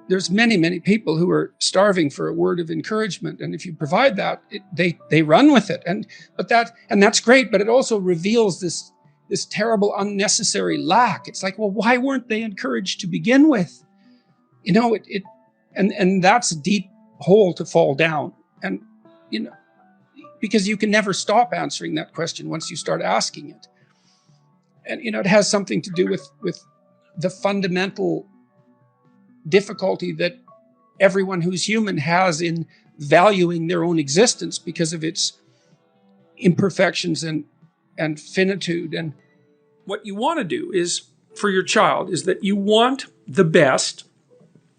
there's many, many people who are starving for a word of encouragement. And if you provide that, they run with it. And that's great, but it also reveals this terrible, unnecessary lack. It's like, well, why weren't they encouraged to begin with? You know, and that's a deep hole to fall down. And, you know, because you can never stop answering that question once you start asking it. And, you know, it has something to do with the fundamental difficulty that everyone who's human has in valuing their own existence because of its imperfections and finitude. And what you want to do is, for your child, is that you want the best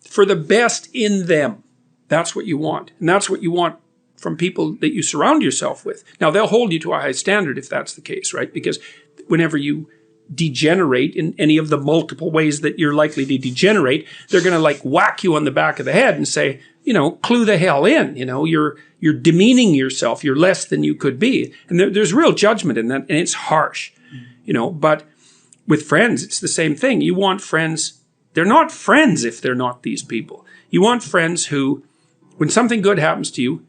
for the best in them. That's what you want. And that's what you want from people that you surround yourself with. Now, they'll hold you to a high standard if that's the case, right? Because whenever you degenerate in any of the multiple ways that you're likely to degenerate, they're going to like whack you on the back of the head and say, you know, clue the hell in, you know, you're demeaning yourself, you're less than you could be. And there's real judgment in that, and it's harsh, you know. But with friends, it's the same thing. You want friends, they're not friends if they're not these people. You want friends who, when something good happens to you,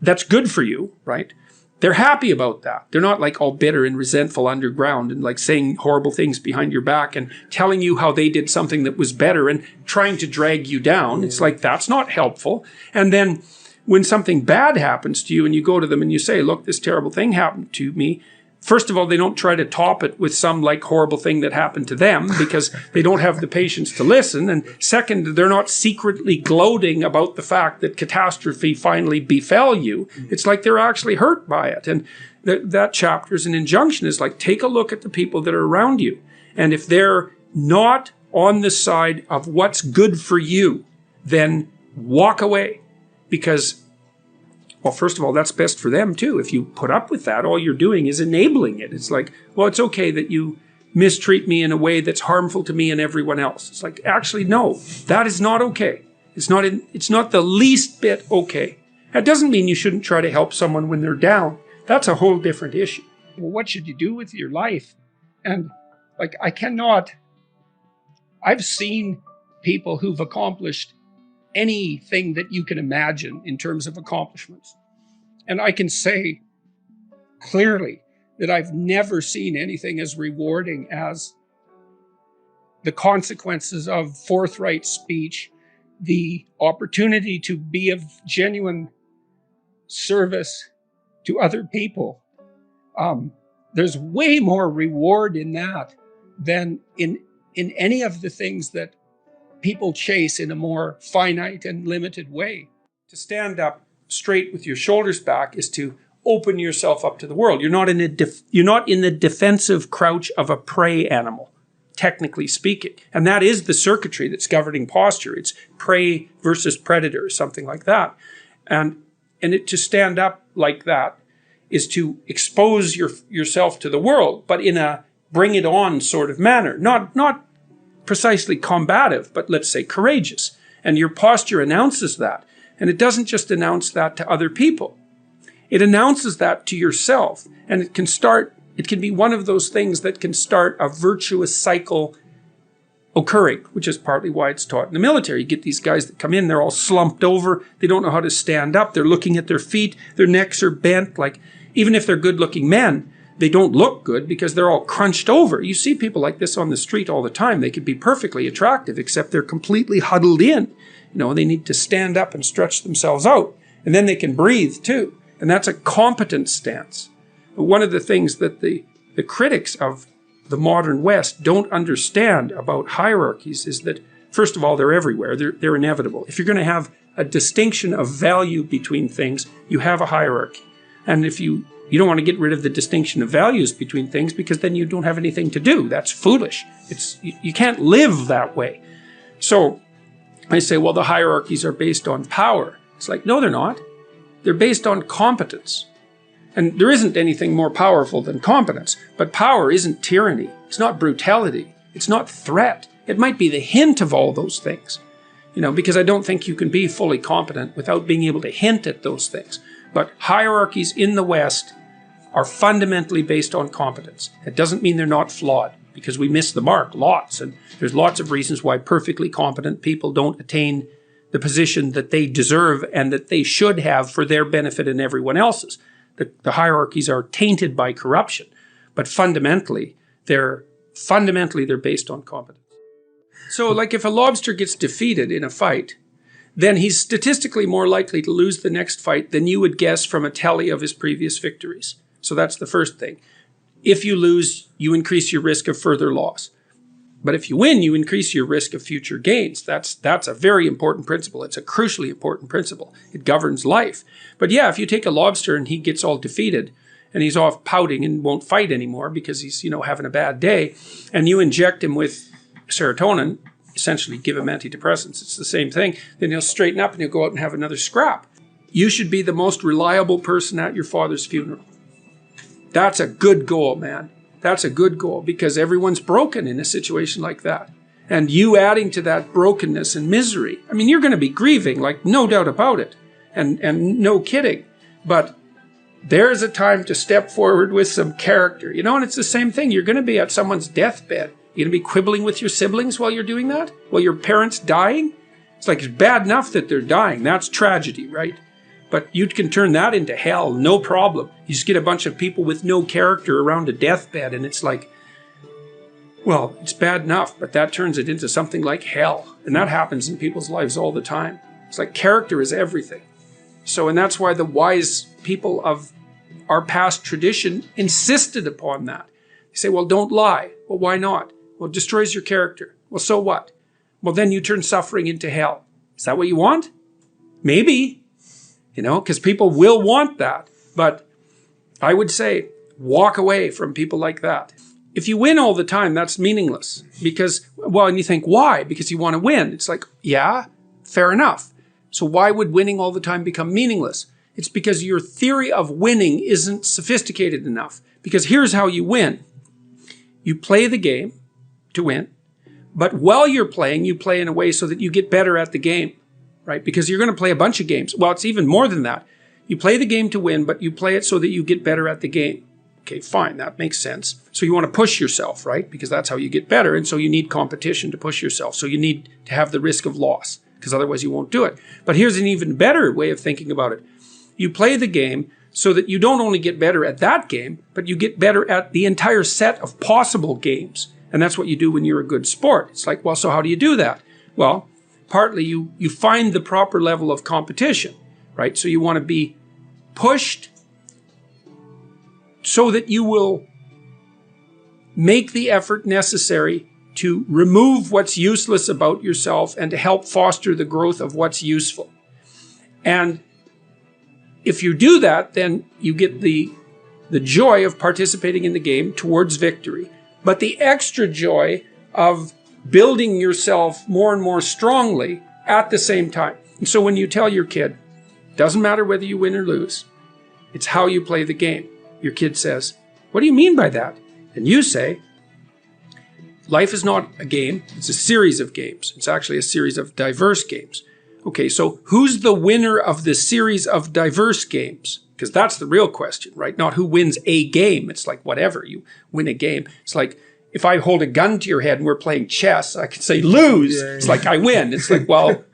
that's good for you, right? They're happy about that. They're not like all bitter and resentful underground and like saying horrible things behind your back and telling you how they did something that was better and trying to drag you down. It's like, that's not helpful. And then when something bad happens to you and you go to them and you say, look, this terrible thing happened to me. First of all, they don't try to top it with some like horrible thing that happened to them because they don't have the patience to listen. And second, they're not secretly gloating about the fact that catastrophe finally befell you. It's like they're actually hurt by it. And that chapter is an injunction. Is like, take a look at the people that are around you. And if they're not on the side of what's good for you, then walk away. Because, well, first of all, that's best for them too. If you put up with that, all you're doing is enabling it. It's like, well, it's okay that you mistreat me in a way that's harmful to me and everyone else. It's like, actually, no, that is not okay. It's not the least bit okay. That doesn't mean you shouldn't try to help someone when they're down. That's a whole different issue. Well, what should you do with your life? And like, I've seen people who've accomplished anything that you can imagine in terms of accomplishments. And I can say clearly that I've never seen anything as rewarding as the consequences of forthright speech, the opportunity to be of genuine service to other people. There's way more reward in that than in any of the things that people chase in a more finite and limited way. To stand up straight with your shoulders back is to open yourself up to the world. You're not in the defensive crouch of a prey animal, technically speaking. And that is the circuitry that's governing posture. It's prey versus predator, or something like that. And to stand up like that is to expose yourself to the world, but in a bring it on sort of manner. Not precisely combative, but let's say courageous. And your posture announces that. And it doesn't just announce that to other people. It announces that to yourself. And it can be one of those things that can start a virtuous cycle occurring, which is partly why it's taught in the military. You get these guys that come in, they're all slumped over, they don't know how to stand up, they're looking at their feet, their necks are bent. Like, even if they're good-looking men, they don't look good because they're all crunched over. You see people like this on the street all the time. They could be perfectly attractive, except they're completely huddled in. You know, they need to stand up and stretch themselves out. And then they can breathe too. And that's a competent stance. But one of the things that the critics of the modern West don't understand about hierarchies is that, first of all, they're everywhere. They're inevitable. If you're going to have a distinction of value between things, you have a hierarchy. And if you don't want to get rid of the distinction of values between things because then you don't have anything to do. That's foolish. You can't live that way. So I say, well, the hierarchies are based on power. It's like, no, they're not. They're based on competence. And there isn't anything more powerful than competence. But power isn't tyranny. It's not brutality. It's not threat. It might be the hint of all those things. You know, because I don't think you can be fully competent without being able to hint at those things. But hierarchies in the West are fundamentally based on competence. It doesn't mean they're not flawed, because we miss the mark lots. And there's lots of reasons why perfectly competent people don't attain the position that they deserve and that they should have for their benefit and everyone else's. The hierarchies are tainted by corruption, but fundamentally they're based on competence. So like if a lobster gets defeated in a fight, then he's statistically more likely to lose the next fight than you would guess from a tally of his previous victories. So that's the first thing. If you lose, you increase your risk of further loss. But if you win, you increase your risk of future gains. That's a very important principle. It's a crucially important principle. It governs life. But yeah, if you take a lobster and he gets all defeated and he's off pouting and won't fight anymore because he's, having a bad day, and you inject him with serotonin, essentially give him antidepressants, it's the same thing, then he'll straighten up and he'll go out and have another scrap. You should be the most reliable person at your father's funeral. That's a good goal, man. That's a good goal, because everyone's broken in a situation like that. And you adding to that brokenness and misery, I mean, you're going to be grieving, like no doubt about it. And no kidding. But there's a time to step forward with some character, and it's the same thing. You're going to be at someone's deathbed. You're going to be quibbling with your siblings while you're doing that? While your parents dying? It's like, it's bad enough that they're dying. That's tragedy, right? But you can turn that into hell, no problem. You just get a bunch of people with no character around a deathbed, and it's like, well, it's bad enough, but that turns it into something like hell. And that happens in people's lives all the time. It's like character is everything. So, and that's why the wise people of our past tradition insisted upon that. They say, well, don't lie. Well, why not? Well, it destroys your character. Well, so what? Well, then you turn suffering into hell. Is that what you want? Maybe. Because people will want that. But I would say, walk away from people like that. If you win all the time, that's meaningless. Because, well, and you think, why? Because you want to win. It's like, yeah, fair enough. So why would winning all the time become meaningless? It's because your theory of winning isn't sophisticated enough. Because here's how you win. You play the game to win. But while you're playing, you play in a way so that you get better at the game. Right? Because you're going to play a bunch of games. Well, it's even more than that. You play the game to win, but you play it so that you get better at the game. Okay, fine. That makes sense. So you want to push yourself, right? Because that's how you get better. And so you need competition to push yourself. So you need to have the risk of loss, because otherwise you won't do it. But here's an even better way of thinking about it. You play the game so that you don't only get better at that game, but you get better at the entire set of possible games. And that's what you do when you're a good sport. It's like, well, so how do you do that? Well, partly you find the proper level of competition, right? So you want to be pushed so that you will make the effort necessary to remove what's useless about yourself and to help foster the growth of what's useful. And if you do that, then you get the joy of participating in the game towards victory, but the extra joy of building yourself more and more strongly at the same time. And so when you tell your kid, doesn't matter whether you win or lose, it's how you play the game. Your kid says, what do you mean by that? And you say, life is not a game, it's a series of games. It's actually a series of diverse games. Okay, so who's the winner of the series of diverse games? Because that's the real question, right? Not who wins a game. It's like, whatever, you win a game. It's like, if I hold a gun to your head and we're playing chess, I could say lose. Yeah. It's like I win. It's like, well,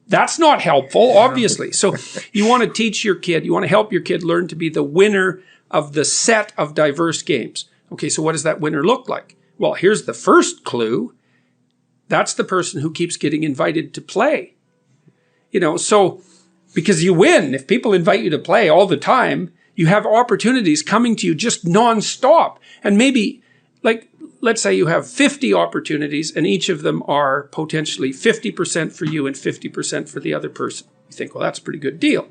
that's not helpful, obviously. So you want to teach your kid, you want to help your kid learn to be the winner of the set of diverse games. Okay, so what does that winner look like? Well, here's the first clue. That's the person who keeps getting invited to play. So because you win. If people invite you to play all the time, you have opportunities coming to you just nonstop. And maybe, like, let's say you have 50 opportunities and each of them are potentially 50% for you and 50% for the other person. You think, well, that's a pretty good deal.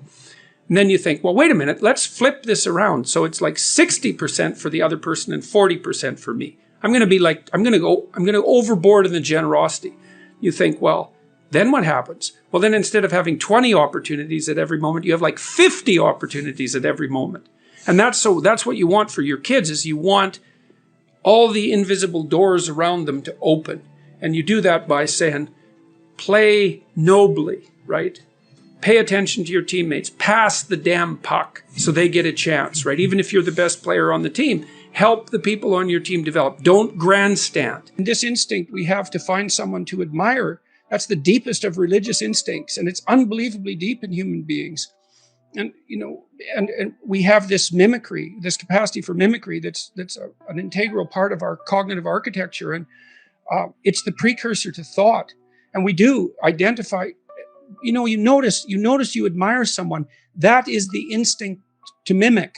And then you think, well, wait a minute, let's flip this around. So it's like 60% for the other person and 40% for me. I'm going to go overboard in the generosity. You think, well, then what happens? Well, then instead of having 20 opportunities at every moment, you have like 50 opportunities at every moment. And that's what you want for your kids, is you want all the invisible doors around them to open. And you do that by saying, play nobly, right? Pay attention to your teammates. Pass the damn puck so they get a chance, right? Even if you're the best player on the team, Help the people on your team develop. Don't grandstand. In this instinct we have to find someone to admire. That's the deepest of religious instincts, and it's unbelievably deep in human beings. And and we have this mimicry, this capacity for mimicry that's an integral part of our cognitive architecture, and it's the precursor to thought. And we do identify. You notice you admire someone. That is the instinct to mimic.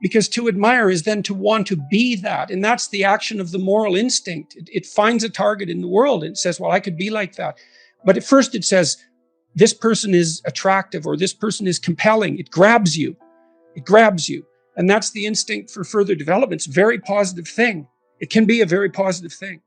Because to admire is then to want to be that. And that's the action of the moral instinct. It finds a target in the world and it says, well, I could be like that. But at first it says, this person is attractive or this person is compelling. It grabs you. It grabs you. And that's the instinct for further development. It's a very positive thing. It can be a very positive thing.